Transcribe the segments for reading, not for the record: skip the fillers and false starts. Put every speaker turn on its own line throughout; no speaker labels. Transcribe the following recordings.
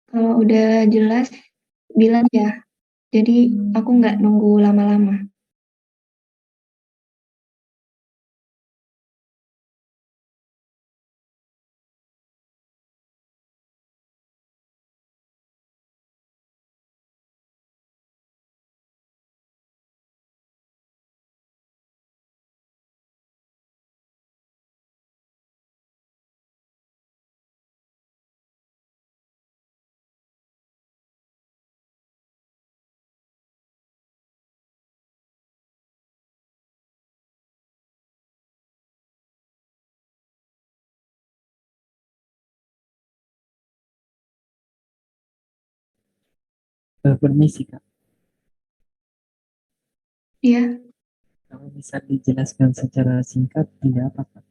Kalau udah jelas, bilang ya. Jadi aku nggak nunggu lama-lama.
Permisi Kak,
Iya,
kalau bisa dijelaskan secara singkat tidak apa Kak?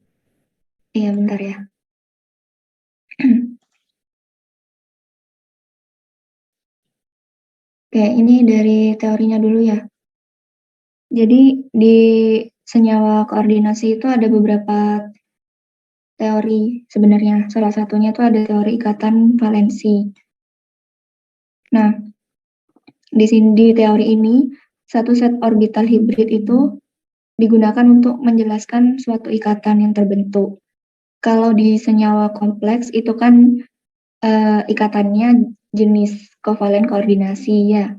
iya bentar ya. Oke, ini dari teorinya dulu ya. Jadi di senyawa koordinasi itu ada beberapa teori sebenarnya. Salah satunya itu ada teori ikatan valensi. Nah, di teori ini, satu set orbital hibrid itu digunakan untuk menjelaskan suatu ikatan yang terbentuk. Kalau di senyawa kompleks itu kan ikatannya jenis kovalen koordinasi ya,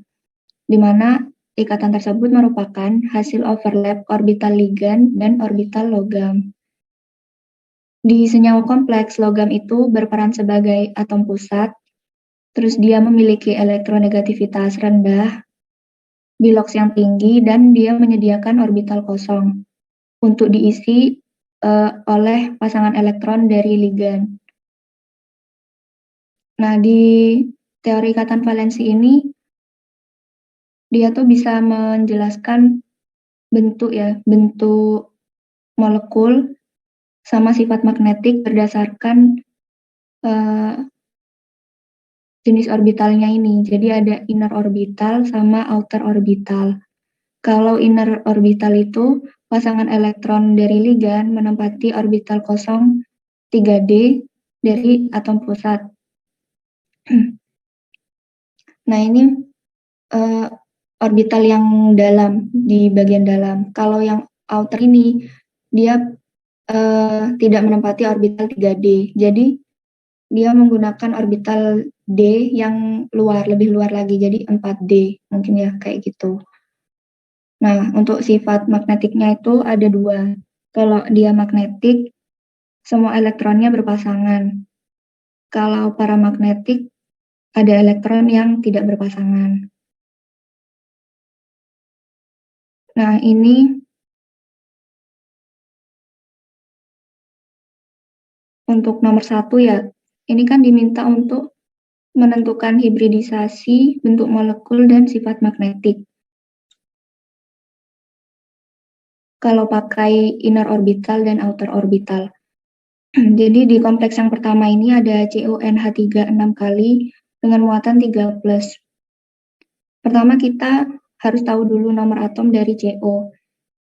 di mana ikatan tersebut merupakan hasil overlap orbital ligan dan orbital logam. Di senyawa kompleks, logam itu berperan sebagai atom pusat, terus dia memiliki elektronegativitas rendah, biloks yang tinggi, dan dia menyediakan orbital kosong untuk diisi oleh pasangan elektron dari ligan. Nah, di teori ikatan valensi ini, dia tuh bisa menjelaskan bentuk molekul sama sifat magnetik berdasarkan uh, jenis orbitalnya ini. Jadi ada inner orbital sama outer orbital. Kalau inner orbital itu pasangan elektron dari ligan menempati orbital kosong 3D dari atom pusat. Nah, ini uh, orbital yang dalam, di bagian dalam. Kalau yang outer ini, dia tidak menempati orbital 3D. Jadi, dia menggunakan orbital D yang luar, lebih luar lagi, jadi 4D. Mungkin ya, kayak gitu. Nah, untuk sifat magnetiknya itu ada dua. Kalau dia magnetik, semua elektronnya berpasangan. Kalau paramagnetik, ada elektron yang tidak berpasangan. Nah, ini untuk nomor 1 ya. Ini kan diminta untuk menentukan hibridisasi bentuk molekul dan sifat magnetik. Kalau pakai inner orbital dan outer orbital. Jadi di kompleks yang pertama ini ada CONH3 6 kali dengan muatan 3+. Pertama kita harus tahu dulu nomor atom dari CO.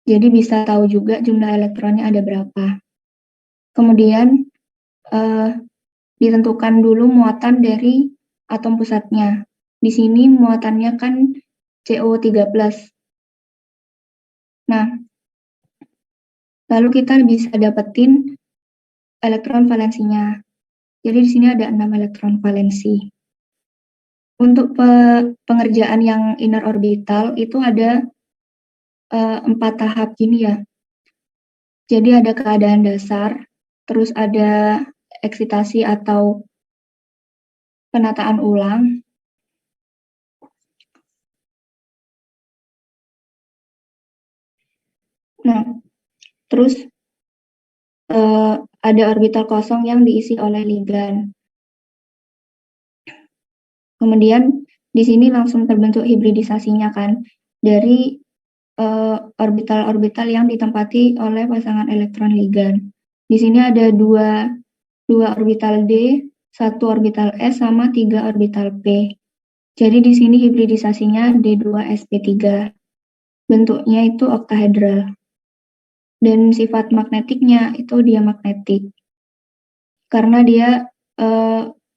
Jadi bisa tahu juga jumlah elektronnya ada berapa. Kemudian ditentukan dulu muatan dari atom pusatnya. Di sini muatannya kan CO3+. Nah, lalu kita bisa dapetin elektron valensinya. Jadi di sini ada 6 elektron valensi. Untuk pengerjaan yang inner orbital itu ada 4 tahap gini ya. Jadi ada keadaan dasar, terus ada eksitasi atau penataan ulang. Nah, terus ada orbital kosong yang diisi oleh ligan. Kemudian di sini langsung terbentuk hibridisasinya kan dari orbital-orbital yang ditempati oleh pasangan elektron ligan. Di sini ada dua orbital D, satu orbital S, sama 3 orbital P. Jadi di sini hibridisasinya D2sp3. Bentuknya itu oktahedral. Dan sifat magnetiknya itu diamagnetik. Karena dia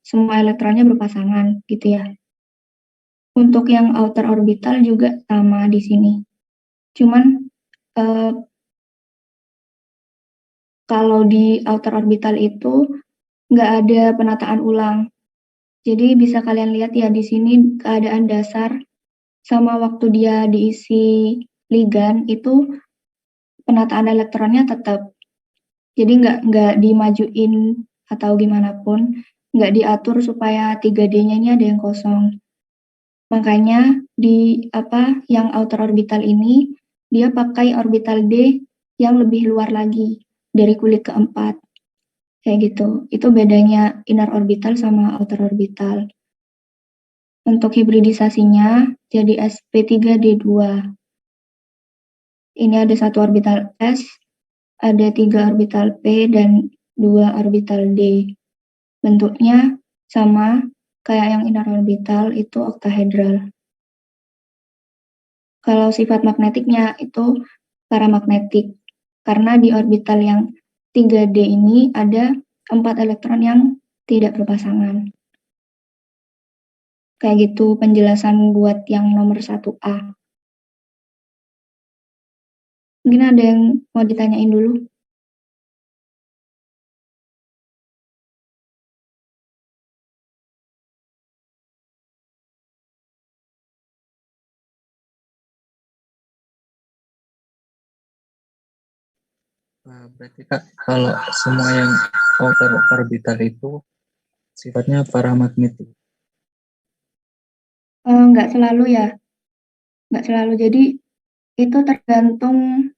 semua elektronnya berpasangan gitu ya. Untuk yang outer orbital juga sama di sini. Cuman kalau di outer orbital itu nggak ada penataan ulang. Jadi bisa kalian lihat ya di sini keadaan dasar sama waktu dia diisi ligan itu penataan elektronnya tetap. Jadi nggak dimajuin atau gimana pun, nggak diatur supaya 3D-nya ini ada yang kosong. Makanya di yang outer orbital ini dia pakai orbital D yang lebih luar lagi dari kulit keempat. Kayak gitu. Itu bedanya inner orbital sama outer orbital. Untuk hibridisasinya jadi sp3d2. Ini ada satu orbital S, ada 3 orbital P dan 2 orbital D. Bentuknya sama kayak yang inner orbital itu oktahedral. Kalau sifat magnetiknya itu paramagnetik. Karena di orbital yang 3D ini ada 4 elektron yang tidak berpasangan. Kayak gitu penjelasan buat yang nomor 1A. Mungkin ada yang mau ditanyain dulu?
Berarti Kak, kalau semua yang outer orbital itu sifatnya paramagnetik.
Nggak selalu ya, nggak selalu. Jadi itu tergantung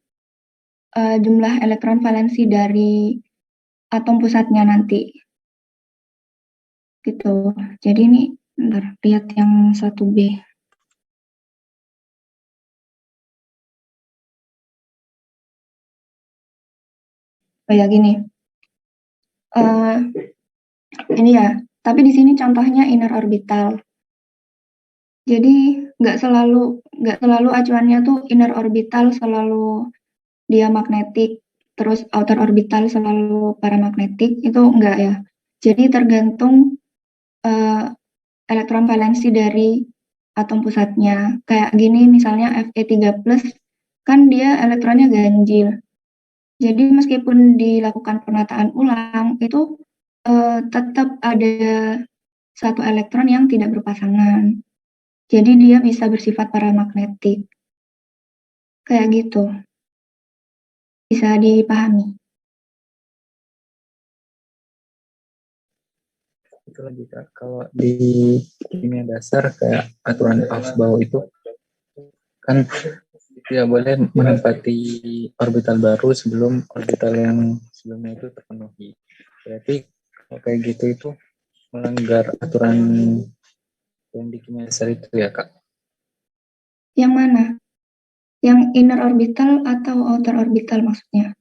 jumlah elektron valensi dari atom pusatnya nanti. Gitu. Jadi ini, bentar, lihat yang 1B. Oh ya gini, ini ya. Tapi di sini contohnya inner orbital. Jadi nggak selalu acuannya tuh inner orbital selalu dia magnetik, terus outer orbital selalu paramagnetik, itu enggak ya. Jadi tergantung elektron valensi dari atom pusatnya. Kayak gini misalnya Fe3+, kan dia elektronnya ganjil. Jadi meskipun dilakukan penataan ulang, itu tetap ada satu elektron yang tidak berpasangan. Jadi dia bisa bersifat paramagnetik. Kayak gitu. Bisa dipahami.
Itu lagi Kak, kalau di kimia dasar kayak aturan Aufbau itu kan tidak boleh menempati orbital baru sebelum orbital yang sebelumnya itu terpenuhi. Berarti kalau kayak gitu itu melanggar aturan yang di kimia dasar itu ya Kak?
Yang mana? Yang inner orbital atau outer orbital maksudnya?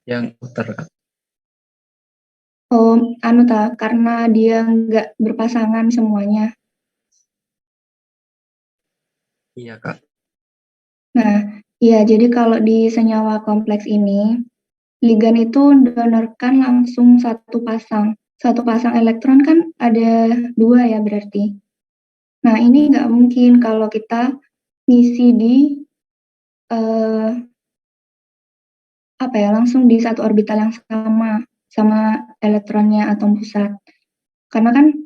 Yang outer Kak.
Oh, karena dia nggak berpasangan semuanya.
Iya Kak.
Nah, iya, jadi kalau di senyawa kompleks ini, ligan itu donorkan langsung satu pasang. Satu pasang elektron kan ada 2 ya berarti. Nah, ini nggak mungkin kalau kita ngisi di eh, langsung di satu orbital yang sama elektronnya atom pusat. Karena kan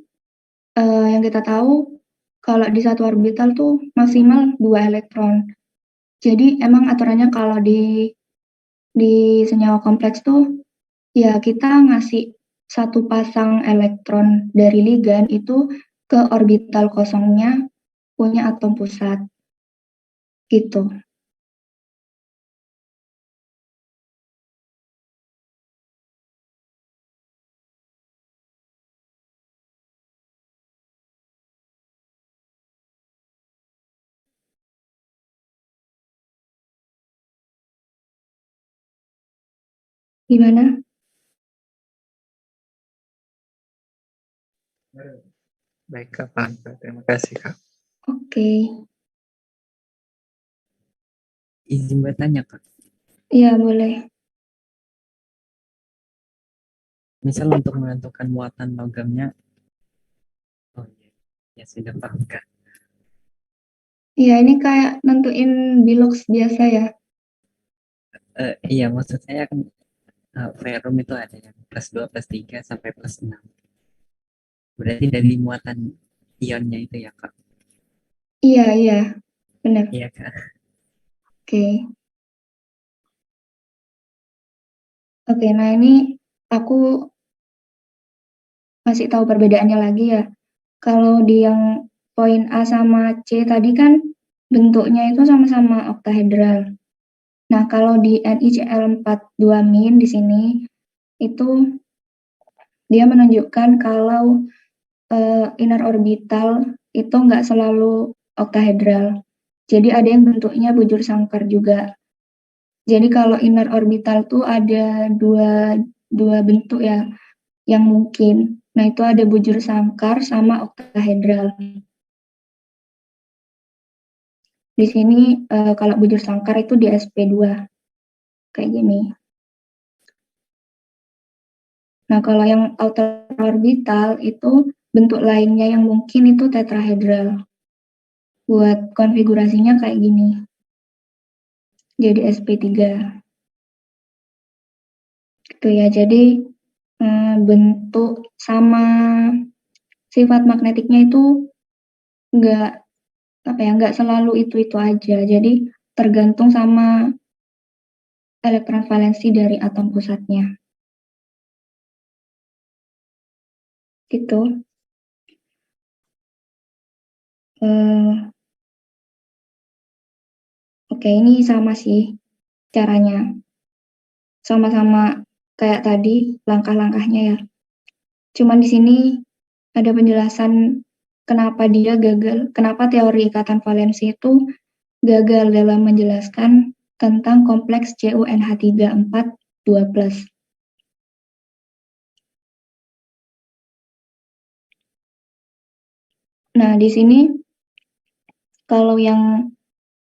yang kita tahu kalau di satu orbital tuh maksimal 2 elektron. Jadi emang aturannya kalau di senyawa kompleks tuh ya kita ngasih satu pasang elektron dari ligan itu ke orbital kosongnya punya atom pusat. Gitu. Gimana?
Baik Kak, Pak. Terima kasih Kak.
Oke.
Izin bertanya Kak.
Iya, boleh.
Misal untuk menentukan muatan logamnya, oh iya, ya sudah paham kan.
Iya, ini kayak nentuin bilox biasa ya.
Iya, maksud saya kan ferrum itu ada yang plus 2 plus 3 sampai plus 6. Berarti dari muatan ionnya itu ya, Kak?
Iya, iya, benar.
Iya, Kak.
Oke. Oke, nah ini aku masih tahu perbedaannya lagi ya. Kalau di yang poin A sama C tadi kan bentuknya itu sama-sama oktahedral. Nah, kalau di NiCl42- di sini itu dia menunjukkan kalau inner orbital itu nggak selalu oktahedral. Jadi ada yang bentuknya bujur sangkar juga. Jadi kalau inner orbital tuh ada dua bentuk ya yang mungkin. Nah, itu ada bujur sangkar sama oktahedral. Di sini kalau bujur sangkar itu di sp2 kayak gini. Nah, kalau yang outer orbital itu bentuk lainnya yang mungkin itu tetrahedral. Buat konfigurasinya kayak gini. Jadi sp3. Gitu ya. Jadi bentuk sama sifat magnetiknya itu nggak nggak selalu itu aja. Jadi tergantung sama elektron valensi dari atom pusatnya. Gitu. Oke, ini sama sih caranya. Sama-sama kayak tadi langkah-langkahnya ya. Cuman di sini ada penjelasan kenapa teori ikatan valensi itu gagal dalam menjelaskan tentang kompleks CuNH3 4 2+. Nah, di sini kalau yang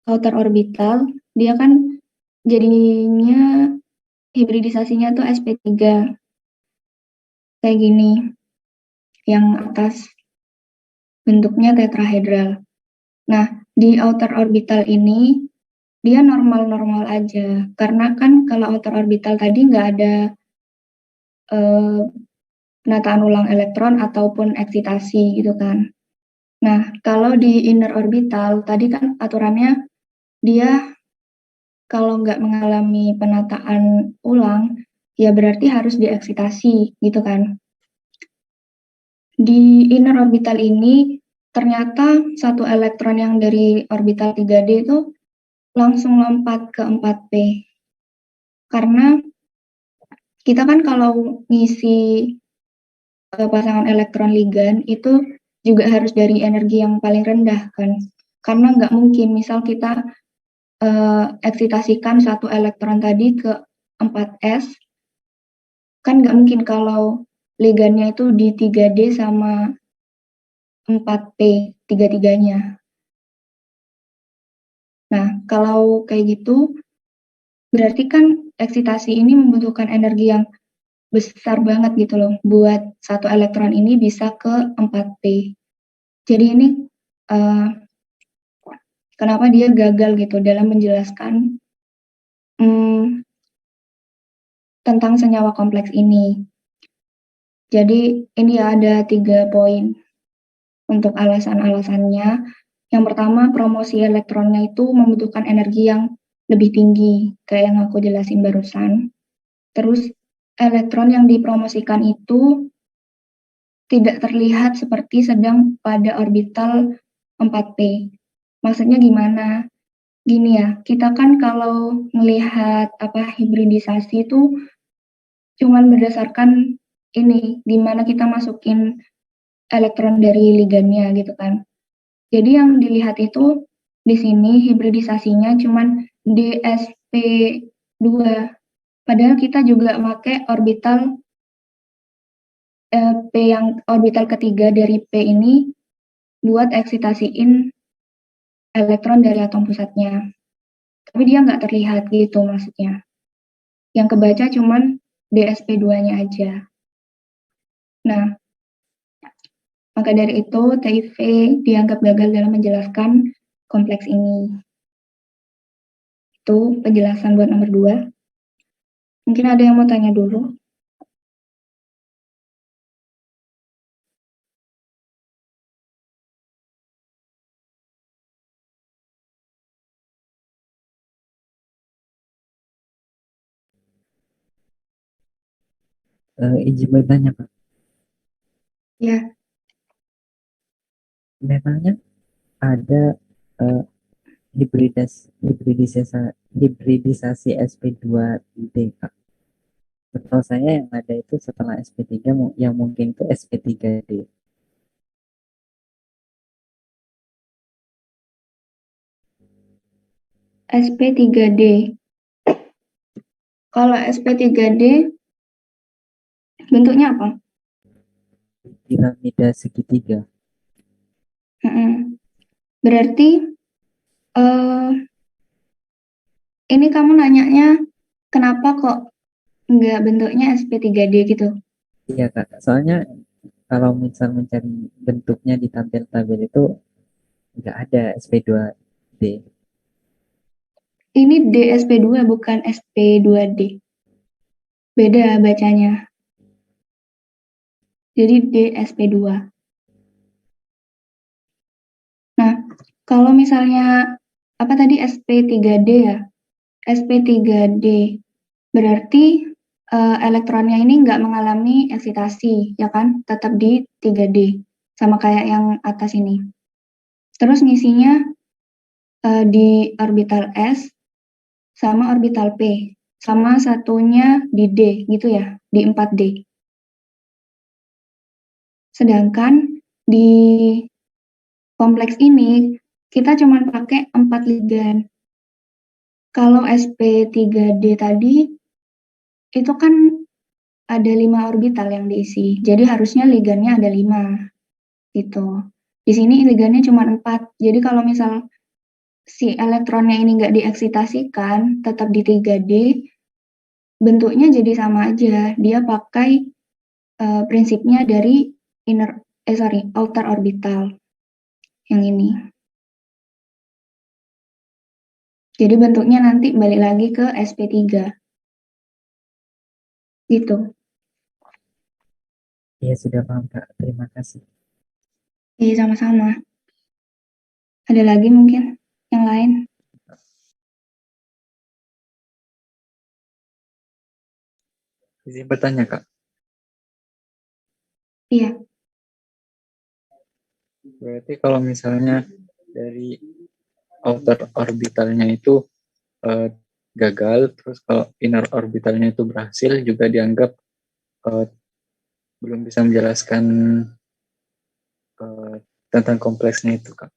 outer orbital, dia kan jadinya hibridisasinya tuh sp3. Kayak gini. Yang atas bentuknya tetrahedral. Nah, di outer orbital ini dia normal-normal aja. Karena kan kalau outer orbital tadi nggak ada penataan ulang elektron ataupun eksitasi gitu kan. Nah, kalau di inner orbital tadi kan aturannya dia kalau nggak mengalami penataan ulang, ya berarti harus dieksitasi gitu kan. Di inner orbital ini ternyata satu elektron yang dari orbital 3D itu langsung lompat ke 4p. Karena kita kan kalau ngisi pasangan elektron ligan itu juga harus dari energi yang paling rendah kan. Karena nggak mungkin misal kita eksitasikan satu elektron tadi ke 4s, kan nggak mungkin kalau ligannya itu di 3D sama 4p tiga-tiganya. Nah, kalau kayak gitu berarti kan eksitasi ini membutuhkan energi yang besar banget gitu loh buat satu elektron ini bisa ke 4p. Jadi ini kenapa dia gagal gitu dalam menjelaskan tentang senyawa kompleks ini. Jadi ini ya ada 3 poin untuk alasan-alasannya. Yang pertama, promosi elektronnya itu membutuhkan energi yang lebih tinggi, kayak yang aku jelasin barusan. Terus elektron yang dipromosikan itu tidak terlihat seperti sedang pada orbital 4p. Maksudnya gimana? Gini ya, kita kan kalau melihat hibridisasi itu cuman berdasarkan ini, gimana kita masukin elektron dari ligannya gitu kan. Jadi yang dilihat itu di sini hibridisasinya cuman dsp2. Padahal kita juga pakai orbital P yang orbital ketiga dari P ini buat eksitasiin elektron dari atom pusatnya. Tapi dia nggak terlihat gitu maksudnya. Yang kebaca cuman dsp2-nya aja. Nah, maka dari itu TIV dianggap gagal dalam menjelaskan kompleks ini. Itu penjelasan buat nomor 2. Mungkin ada yang mau tanya dulu?
Izin bertanya, Pak.
Ya,
Memangnya ada eh, hibridisasi SP2D, Kak? Setahu saya yang ada itu setelah SP3 yang mungkin itu SP3D.
SP3D. Kalau SP3D bentuknya apa?
Piramida segitiga.
Berarti ini kamu nanyanya kenapa kok nggak bentuknya SP3D gitu?
Iya, Kak. Soalnya kalau misal mencari bentuknya di tampil tabel itu nggak ada SP2D.
Ini DSP2 bukan SP2D. Beda bacanya. Jadi DSP2. Nah, kalau misalnya apa tadi SP3D ya? SP3D berarti elektronnya ini nggak mengalami eksitasi, ya kan? Tetap di 3D, sama kayak yang atas ini. Terus ngisinya di orbital S sama orbital P, sama satunya di D, gitu ya, di 4D. Sedangkan di kompleks ini kita cuma pakai 4 ligan. Kalau SP3D tadi itu kan ada 5 orbital yang diisi. Jadi harusnya ligannya ada 5 gitu. Di sini ligannya cuma 4. Jadi kalau misal si elektronnya ini nggak dieksitasikan, tetap di 3D, bentuknya jadi sama aja. Dia pakai prinsipnya dari outer orbital yang ini. Jadi bentuknya nanti balik lagi ke SP3. Gitu.
Iya, sudah paham, Kak. Terima kasih.
Iya, sama-sama. Ada lagi mungkin yang lain?
Izin bertanya, Kak.
Iya.
Berarti kalau misalnya dari outer orbitalnya itu eh, gagal, terus kalau inner orbitalnya itu berhasil, juga dianggap eh, belum bisa menjelaskan eh, tentang kompleksnya itu, Kak.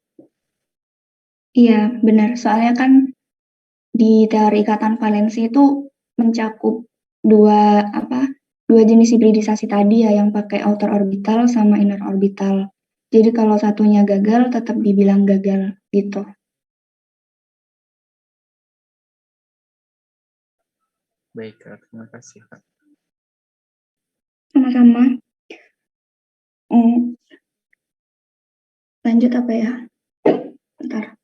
Iya, benar. Soalnya kan di teori ikatan valensi itu mencakup dua dua jenis hibridisasi tadi ya, yang pakai outer orbital sama inner orbital. Jadi kalau satunya gagal tetap dibilang gagal gitu.
Baik, Kak. Terima kasih, Kak.
Sama-sama. Lanjut apa ya? Bentar.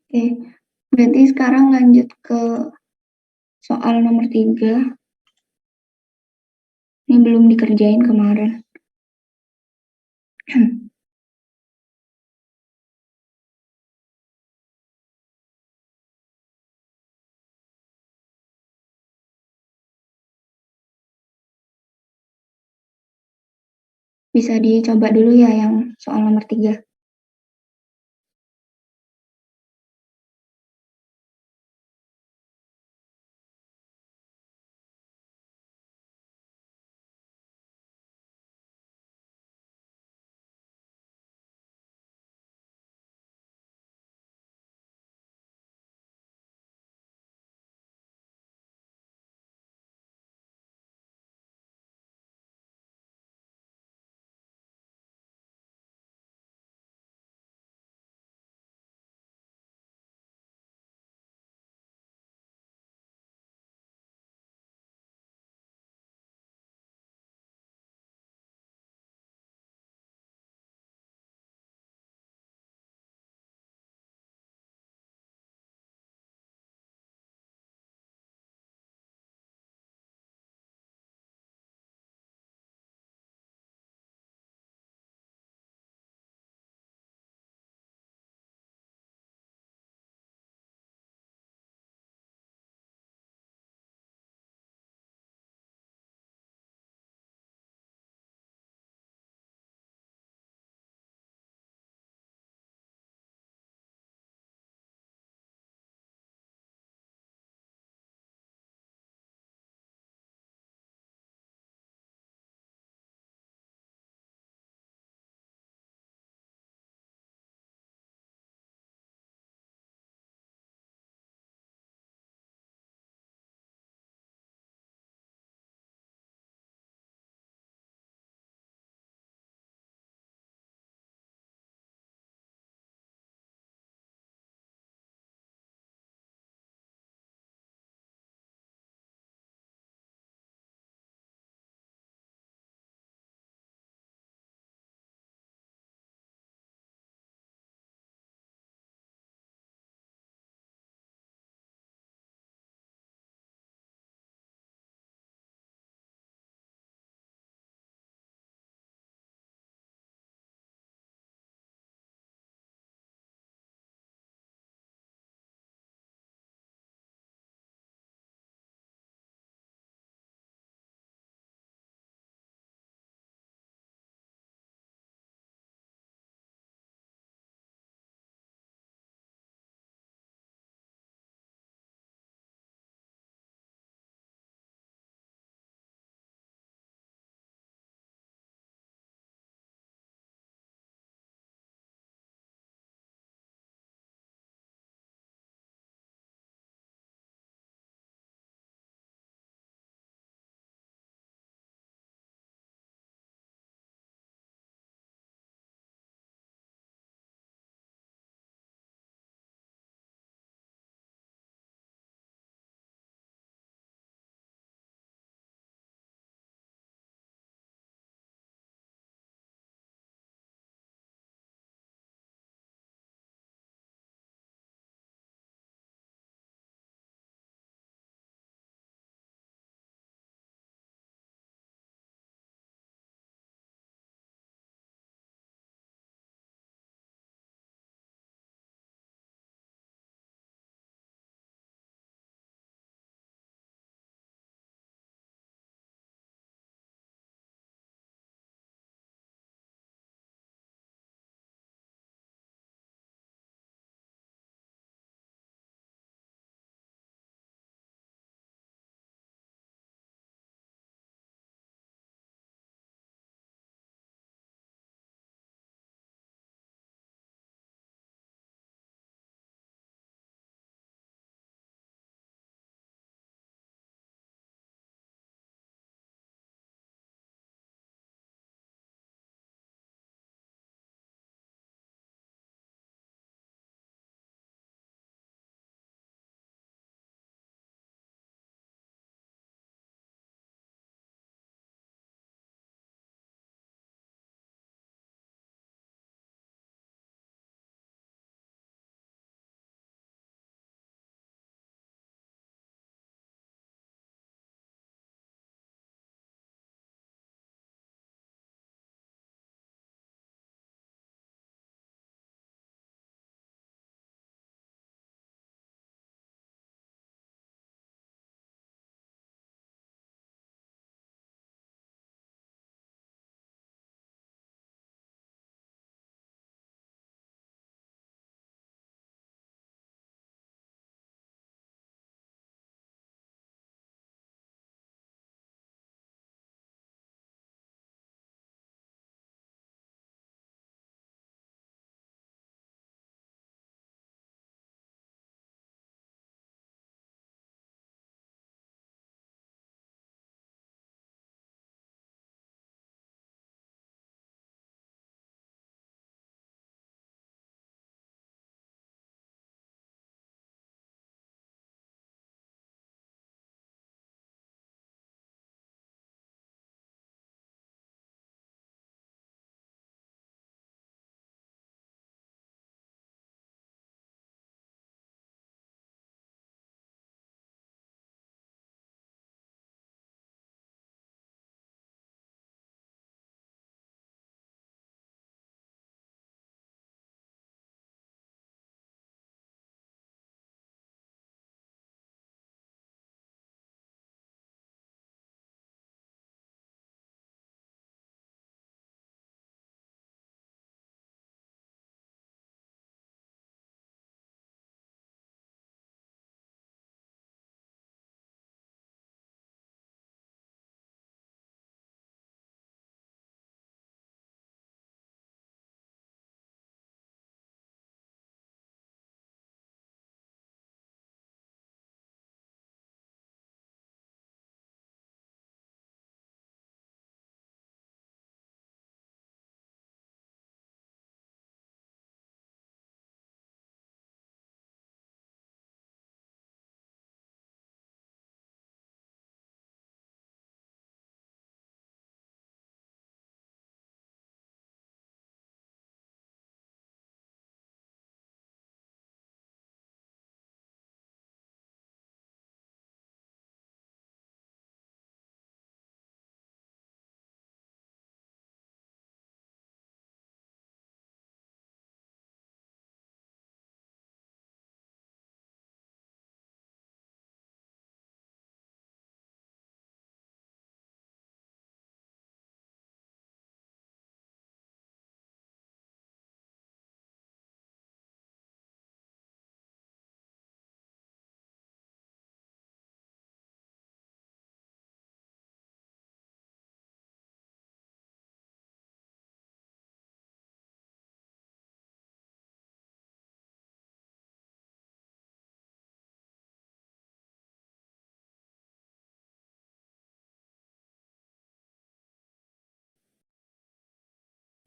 Oke, berarti sekarang lanjut ke soal nomor 3. Ini belum dikerjain kemarin. Bisa dicoba dulu ya yang soal nomor 3.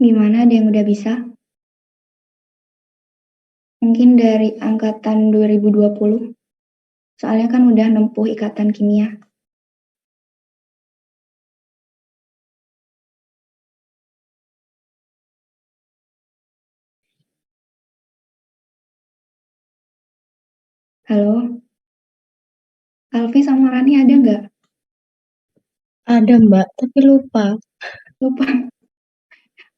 Gimana, ada yang udah bisa? Mungkin dari angkatan 2020, soalnya kan udah nempuh ikatan kimia. Halo? Alfi sama Rani ada nggak?
Ada Mbak, tapi lupa.
Lupa.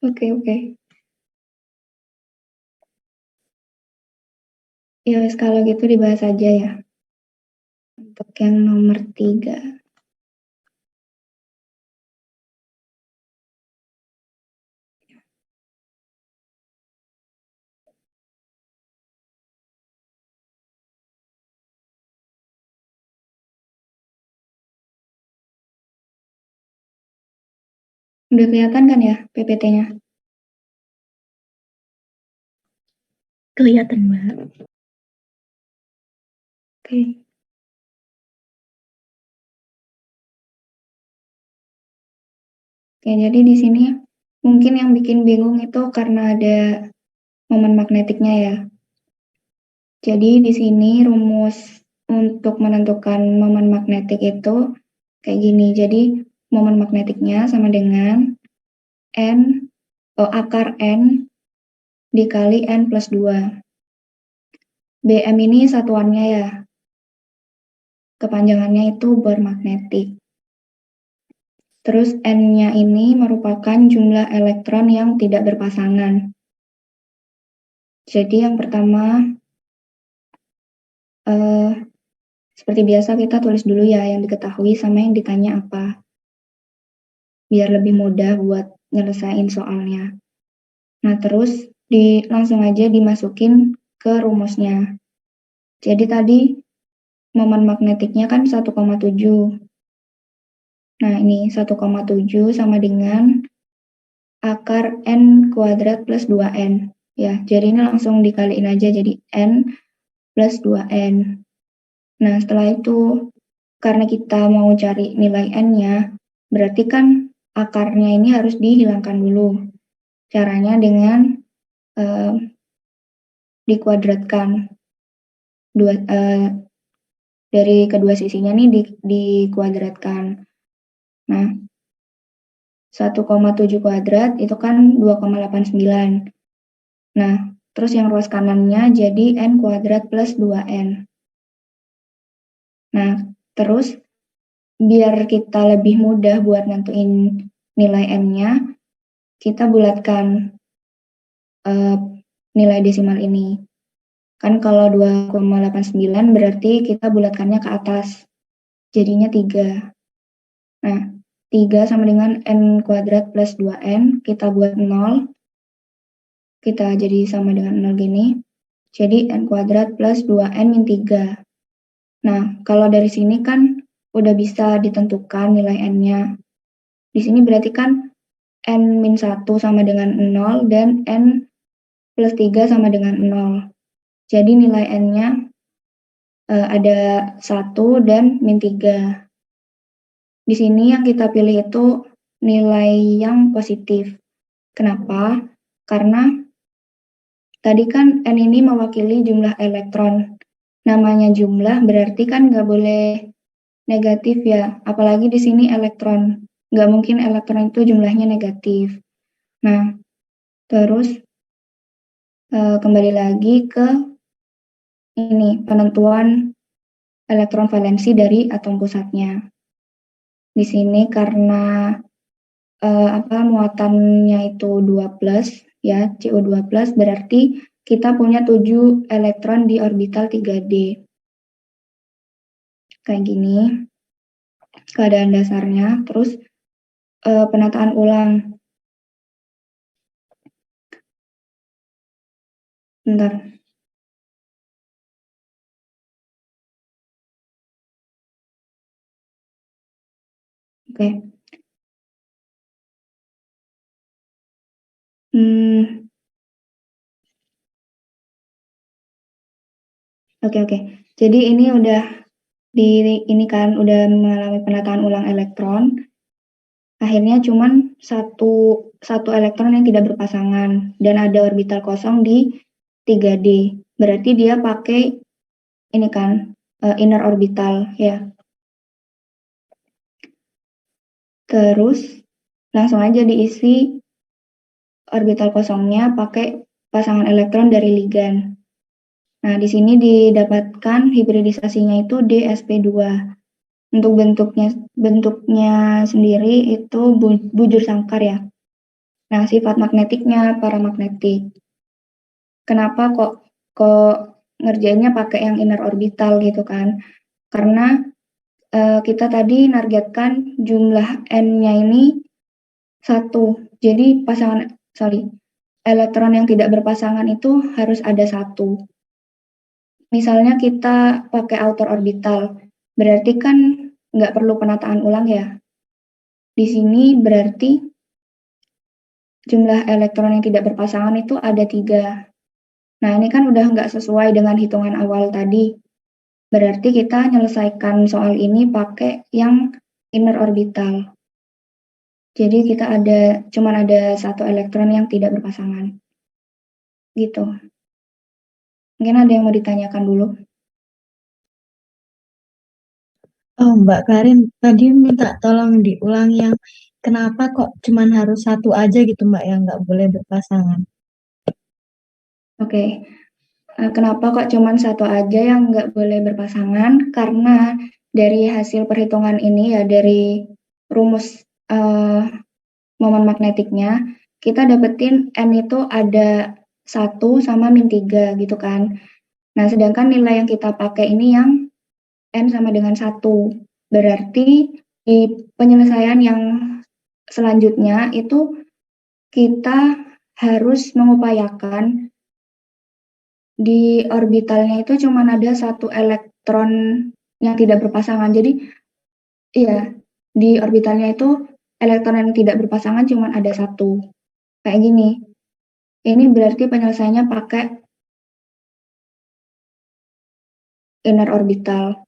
Oke. Ya wes, kalau gitu dibahas aja ya. Untuk yang nomor 3. Udah kelihatan kan ya PPT-nya?
Kelihatan Mbak.
Oke. Oke, jadi di sini mungkin yang bikin bingung itu karena ada momen magnetiknya ya. Jadi di sini rumus untuk menentukan momen magnetik itu kayak gini. Jadi momen magnetiknya sama dengan akar N dikali N plus 2. BM ini satuannya ya. Kepanjangannya itu bor magnetik. Terus N-nya ini merupakan jumlah elektron yang tidak berpasangan. Jadi yang pertama, seperti biasa kita tulis dulu ya yang diketahui sama yang ditanya apa. Biar lebih mudah buat nyelesain soalnya. Nah terus langsung aja dimasukin ke rumusnya. Jadi tadi momen magnetiknya kan 1,7. Nah ini 1,7 sama dengan akar N kuadrat plus 2N. Ya, jadi ini langsung dikaliin aja jadi N plus 2N. Nah, setelah itu, karena kita mau cari nilai N-nya, berarti kan akarnya ini harus dihilangkan dulu. Caranya dengan dikuadratkan. Dari kedua sisinya nih dikuadratkan. Nah, 1,7 kuadrat itu kan 2,89. Nah, terus yang ruas kanannya jadi N kuadrat plus 2N. Nah, terus biar kita lebih mudah buat nentuin nilai N-nya, kita bulatkan nilai desimal ini. Kan kalau 2,89 berarti kita bulatkannya ke atas. Jadinya 3. Nah, 3 sama dengan N kuadrat plus 2N, kita buat 0. Kita jadi sama dengan 0 gini. Jadi N kuadrat plus 2N min 3. Nah, kalau dari sini kan udah bisa ditentukan nilai N-nya. Di sini berarti kan N min 1 sama dengan 0 dan N plus 3 sama dengan 0. Jadi nilai N-nya ada 1 dan min 3. Di sini yang kita pilih itu nilai yang positif. Kenapa? Karena tadi kan N ini mewakili jumlah elektron. Namanya jumlah berarti kan nggak boleh negatif ya. Apalagi di sini elektron. Nggak mungkin elektron itu jumlahnya negatif. Nah, terus kembali lagi ke ini penentuan elektron valensi dari atom pusatnya. Di sini karena muatannya itu 2 plus ya, CO2 plus berarti kita punya 7 elektron di orbital 3D. Kayak gini keadaan dasarnya. Terus penataan ulang. Bentar. Oke. Oke. Jadi ini udah ini kan udah mengalami penataan ulang elektron. Akhirnya cuman satu elektron yang tidak berpasangan dan ada orbital kosong di 3D. Berarti dia pakai ini kan inner orbital ya. Terus langsung aja diisi orbital kosongnya pakai pasangan elektron dari ligan. Nah, di sini didapatkan hibridisasinya itu DsP2. Untuk bentuknya sendiri itu bujur sangkar ya. Nah, sifat magnetiknya paramagnetik. Kenapa kok ngerjainnya pakai yang inner orbital gitu kan? Karena kita tadi nargetkan jumlah N-nya ini 1. Jadi elektron yang tidak berpasangan itu harus ada 1. Misalnya kita pakai outer orbital, berarti kan nggak perlu penataan ulang ya. Di sini berarti jumlah elektron yang tidak berpasangan itu ada 3. Nah, ini kan udah nggak sesuai dengan hitungan awal tadi. Berarti kita menyelesaikan soal ini pakai yang inner orbital. Jadi kita cuman ada 1 elektron yang tidak berpasangan. Gitu. Mungkin ada yang mau ditanyakan dulu.
Oh, Mbak Karin tadi minta tolong diulang yang kenapa kok cuman harus 1 aja gitu Mbak yang nggak boleh berpasangan.
Oke. Kenapa kok cuman 1 aja yang nggak boleh berpasangan? Karena dari hasil perhitungan ini ya, dari rumus momen magnetiknya, kita dapetin N itu ada 1 sama -3 gitu kan. Nah, sedangkan nilai yang kita pakai ini yang N sama dengan 1. Berarti di penyelesaian yang selanjutnya itu kita harus mengupayakan di orbitalnya itu cuma ada 1 elektron yang tidak berpasangan. Jadi iya, di orbitalnya itu elektron yang tidak berpasangan cuma ada 1. Kayak gini. Ini berarti penyelesaiannya pakai inner orbital.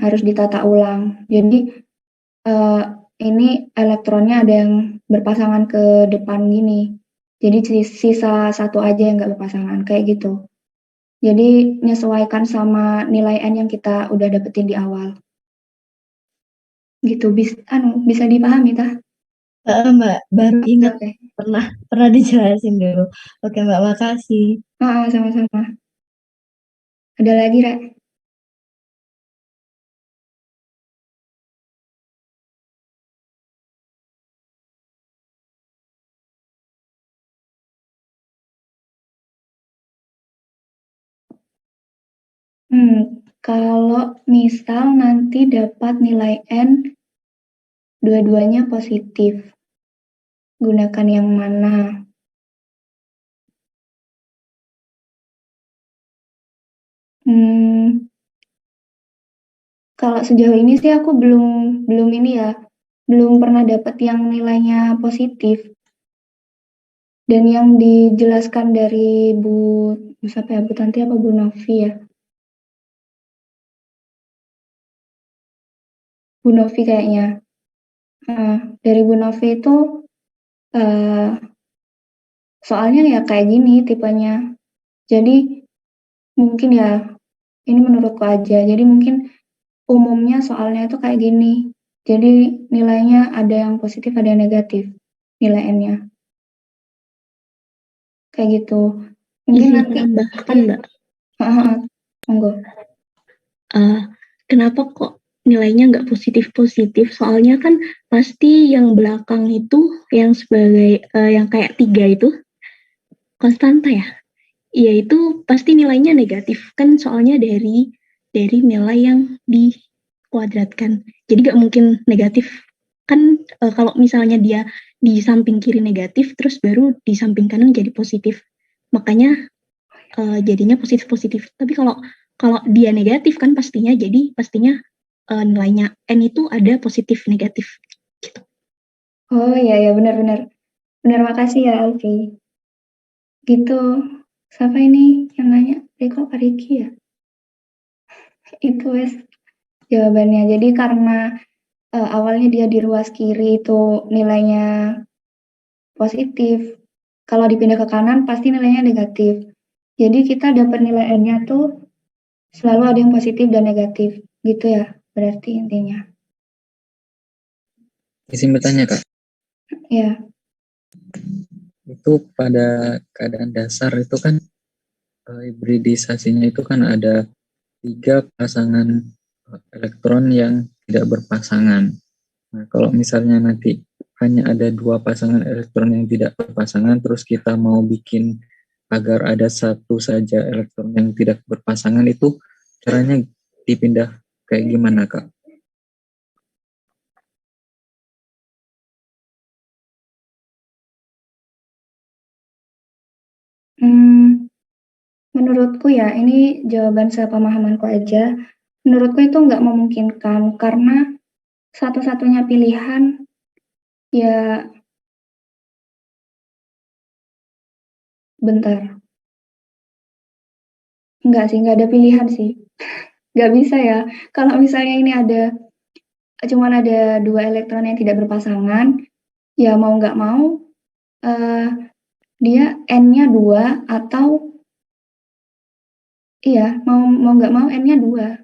Harus ditata ulang. Jadi ini elektronnya ada yang berpasangan ke depan gini. Jadi sisa 1 aja yang nggak berpasangan, kayak gitu. Jadi menyesuaikan sama nilai N yang kita udah dapetin di awal. Gitu, bisa dipahami tah?
Mbak, baru ingat
Oke.
pernah dijelasin dulu. Oke Mbak, makasih.
Sama-sama. Ada lagi, Ra? Kalau misal nanti dapat nilai N dua-duanya positif, gunakan yang mana? Kalau sejauh ini sih aku belum ini ya, belum pernah dapat yang nilainya positif. Dan yang dijelaskan dari Bu Tanti apa Bu Novi ya? Bu Novi kayaknya. Dari Bu Novi itu soalnya ya kayak gini tipenya. Jadi mungkin ya, ini menurutku aja. Jadi mungkin umumnya soalnya itu kayak gini. Jadi nilainya ada yang positif, ada yang negatif. Nilai N-nya. Kayak gitu. Mungkin
Izin
nanti
tambahkan, Mbak.
Monggo.
Kenapa kok nilainya nggak positif-positif? Soalnya kan pasti yang belakang itu yang sebagai yang kayak 3 itu konstanta ya. Iya, itu pasti nilainya negatif kan, soalnya dari nilai yang dikuadratkan. Jadi nggak mungkin negatif kan. Kalau misalnya dia di samping kiri negatif terus baru di samping kanan jadi positif, makanya jadinya positif. Tapi kalau dia negatif kan pastinya nilainya N itu ada positif negatif gitu.
Oh iya benar, makasih ya Alfi. Gitu. Siapa ini yang nanya? Riko Pariki ya? Itu wes jawabannya. Jadi karena awalnya dia di ruas kiri itu nilainya positif, kalau dipindah ke kanan pasti nilainya negatif. Jadi kita dapat nilai N-nya tuh selalu ada yang positif dan negatif, gitu ya berarti intinya.
Izin bertanya Kak,
Ya,
itu pada keadaan dasar itu kan hibridisasinya itu kan ada 3 pasangan elektron yang tidak berpasangan. Nah, kalau misalnya nanti hanya ada 2 pasangan elektron yang tidak berpasangan, terus kita mau bikin agar ada satu saja elektron yang tidak berpasangan, itu caranya dipindah kayak gimana, Kak?
menurutku ya ini jawaban sepemahamanku aja. Menurutku itu nggak memungkinkan karena satu-satunya pilihan ya bentar. Enggak sih, nggak ada pilihan sih. Nggak bisa ya. Kalau misalnya ini cuman ada 2 elektron yang tidak berpasangan, ya mau nggak mau eh, dia N-nya 2 atau iya mau mau nggak mau N-nya 2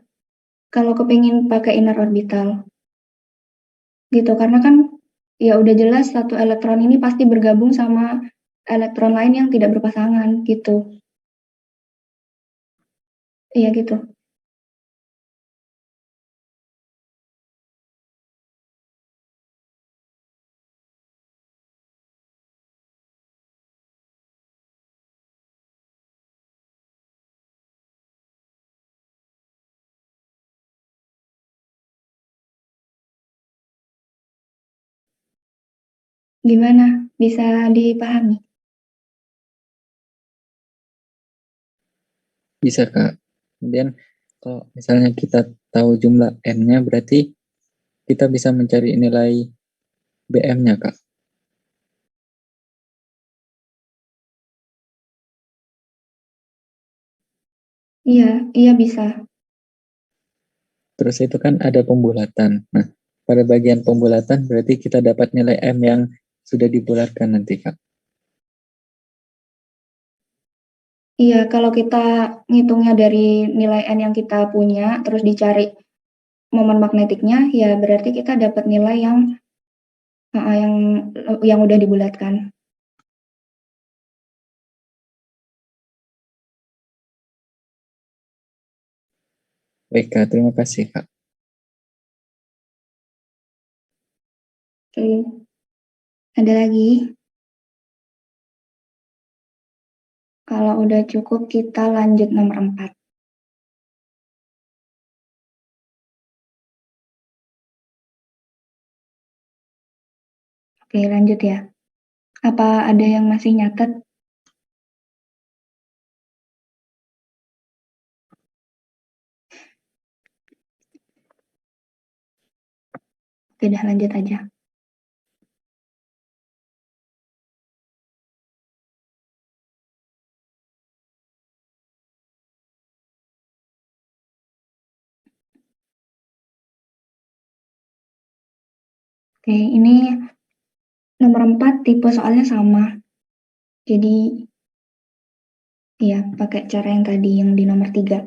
kalau kepingin pakai inner orbital gitu karena kan ya udah jelas satu elektron ini pasti bergabung sama elektron lain yang tidak berpasangan gitu. Iya gitu. Gimana? Bisa dipahami?
Bisa, Kak. Kemudian kalau misalnya kita tahu jumlah N-nya, berarti kita bisa mencari nilai BM-nya, Kak.
Iya, iya bisa.
Terus itu kan ada pembulatan. Nah, pada bagian pembulatan berarti kita dapat nilai M yang sudah dibulatkan nanti, Kak.
Iya, kalau kita ngitungnya dari nilai N yang kita punya, terus dicari momen magnetiknya, ya berarti kita dapat nilai yang yang udah dibulatkan.
Baik, Kak. Terima kasih, Kak.
Oke. Ada lagi? Kalau udah cukup, kita lanjut nomor 4. Oke, lanjut ya. Apa ada yang masih nyatet? Oke, dah lanjut aja. Oke, ini nomor 4 tipe soalnya sama. Jadi, ya pakai cara yang tadi, yang di nomor 3.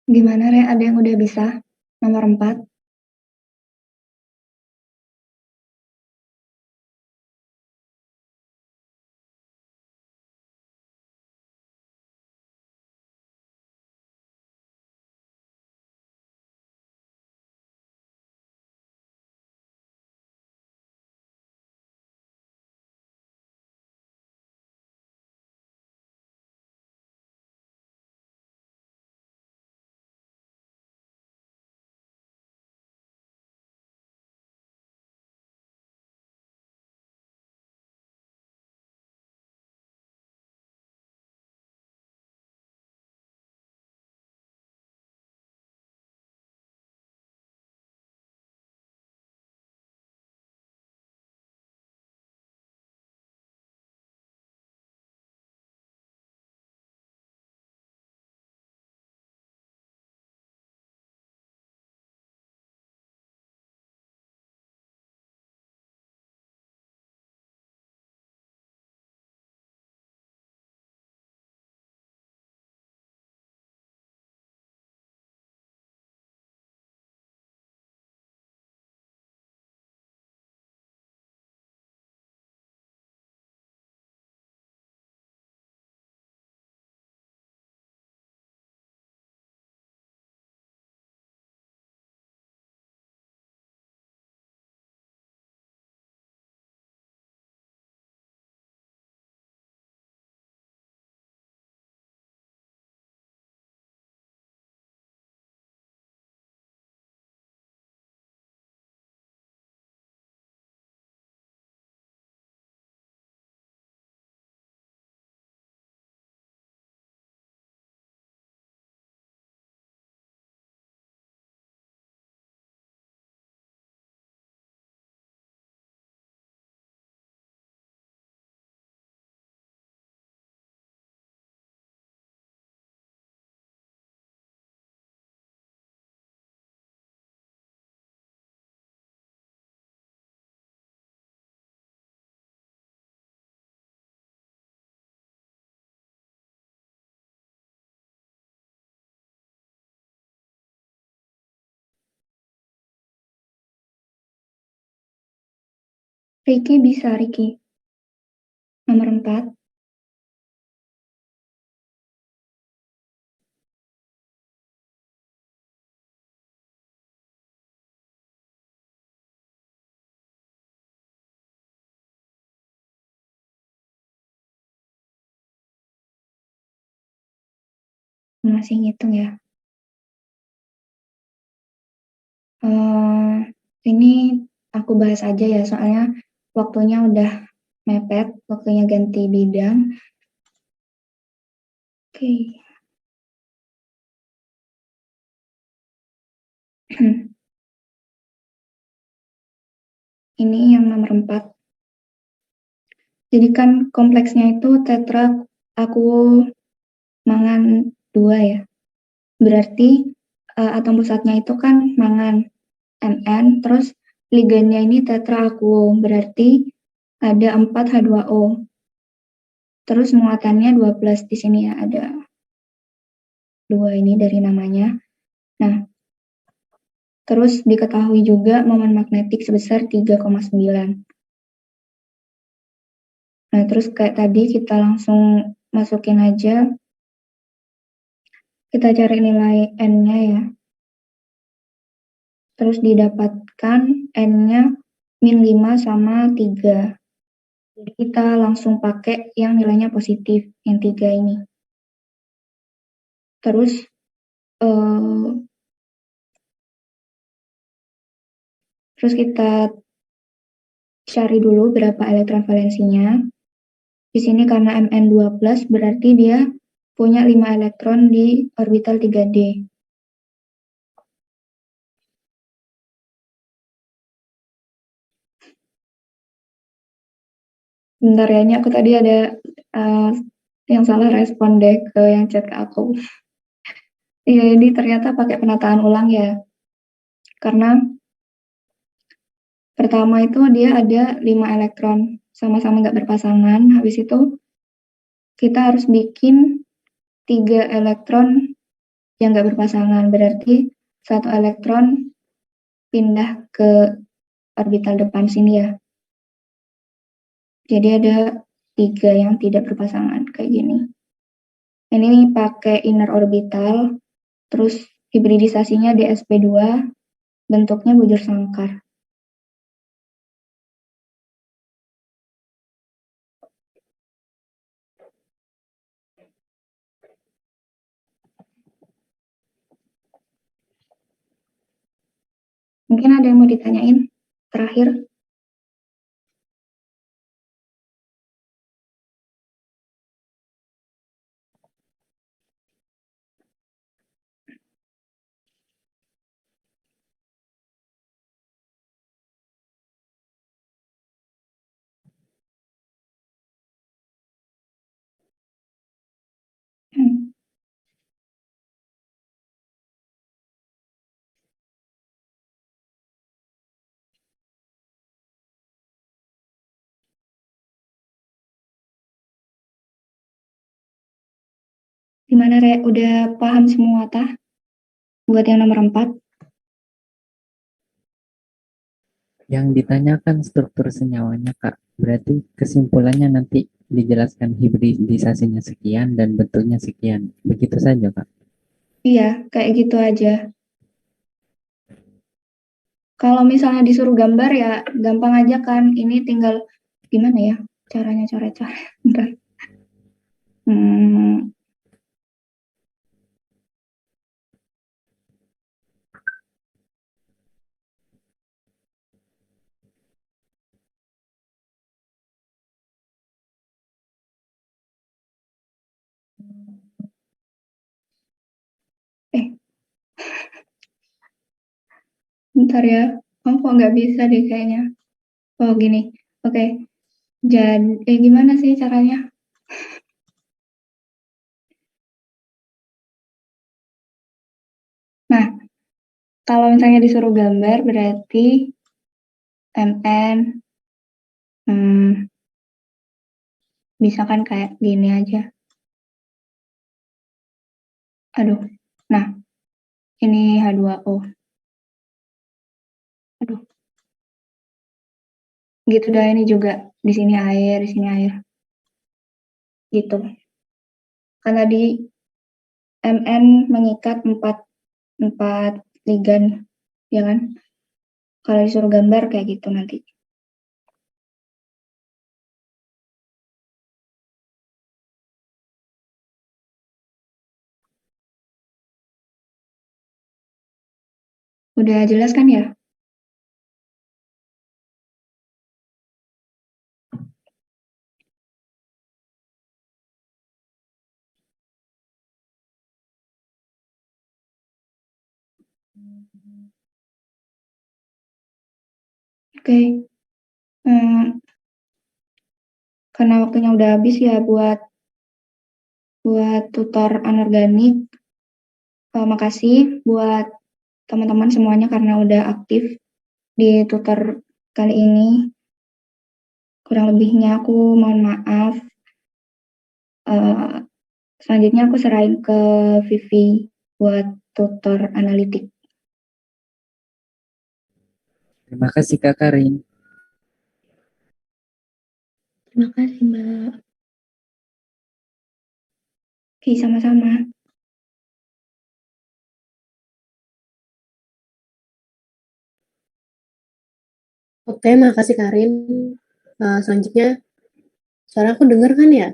Gimana, Re? Ada yang udah bisa? Nomor 4. Ricky bisa, Ricky. Nomor 4. Masih ngitung ya. Ini aku bahas aja ya, soalnya waktunya udah mepet, waktunya ganti bidang. Oke. Ini yang nomor 4. Jadi kan kompleksnya itu tetra aku mangan 2 ya. Berarti atom pusatnya itu kan mangan Mn, terus ligannya ini tetra aku, berarti ada 4 H2O. Terus muatannya 12 di sini ya, ada 2 ini dari namanya. Nah, terus diketahui juga momen magnetik sebesar 3,9. Nah, terus kayak tadi kita langsung masukin aja. Kita cari nilai N-nya ya. Terus didapatkan N-nya min 5 sama 3. Jadi kita langsung pakai yang nilainya positif, yang 3 ini. Terus kita cari dulu berapa elektron valensinya. Di sini karena Mn 12 berarti dia punya 5 elektron di orbital 3D. Bentar ya, ini aku tadi ada yang salah respon deh ke yang chat ke aku. Iya, ini ternyata pakai penataan ulang ya. Karena pertama itu dia ada 5 elektron, sama-sama nggak berpasangan. Habis itu kita harus bikin 3 elektron yang nggak berpasangan, berarti satu elektron pindah ke orbital depan sini ya. Jadi ada 3 yang tidak berpasangan kayak gini. Ini pakai inner orbital, terus hibridisasinya di sp2, bentuknya bujur sangkar. Mungkin ada yang mau ditanyain terakhir? Hmm. Gimana, Re? Udah paham semua, tah? Buat yang nomor 4?
Yang ditanyakan struktur senyawanya, Kak. Berarti kesimpulannya nanti dijelaskan hibridisasinya sekian dan bentuknya sekian. Begitu saja, Kak.
Iya, kayak gitu aja. Kalau misalnya disuruh gambar ya gampang aja kan. Ini tinggal gimana ya caranya coret-coret. Bentar. Hmm, eh, bentar ya. Oh, kok nggak bisa deh kayaknya. Oh, gini. Oke. Jadi, gimana sih caranya? Nah, kalau misalnya disuruh gambar berarti MN bisa kan kayak gini aja. Aduh. Nah, ini H2O. Aduh. Gitu dah, ini juga di sini air, di sini air. Gitu. Karena di MN mengikat 4 ligan, ya kan? Kalau disuruh gambar kayak gitu nanti. Udah jelas kan ya? Oke. Karena waktunya udah habis ya buat tutor anorganik. Makasih buat teman-teman semuanya karena udah aktif di tutor kali ini. Kurang lebihnya aku mohon maaf. Selanjutnya aku serahin ke Vivi buat tutor analitik.
Terima kasih, Kak Karin.
Terima kasih, Mbak.
Oke, sama-sama.
Oke, makasih Karin. Selanjutnya, suara aku dengar kan ya?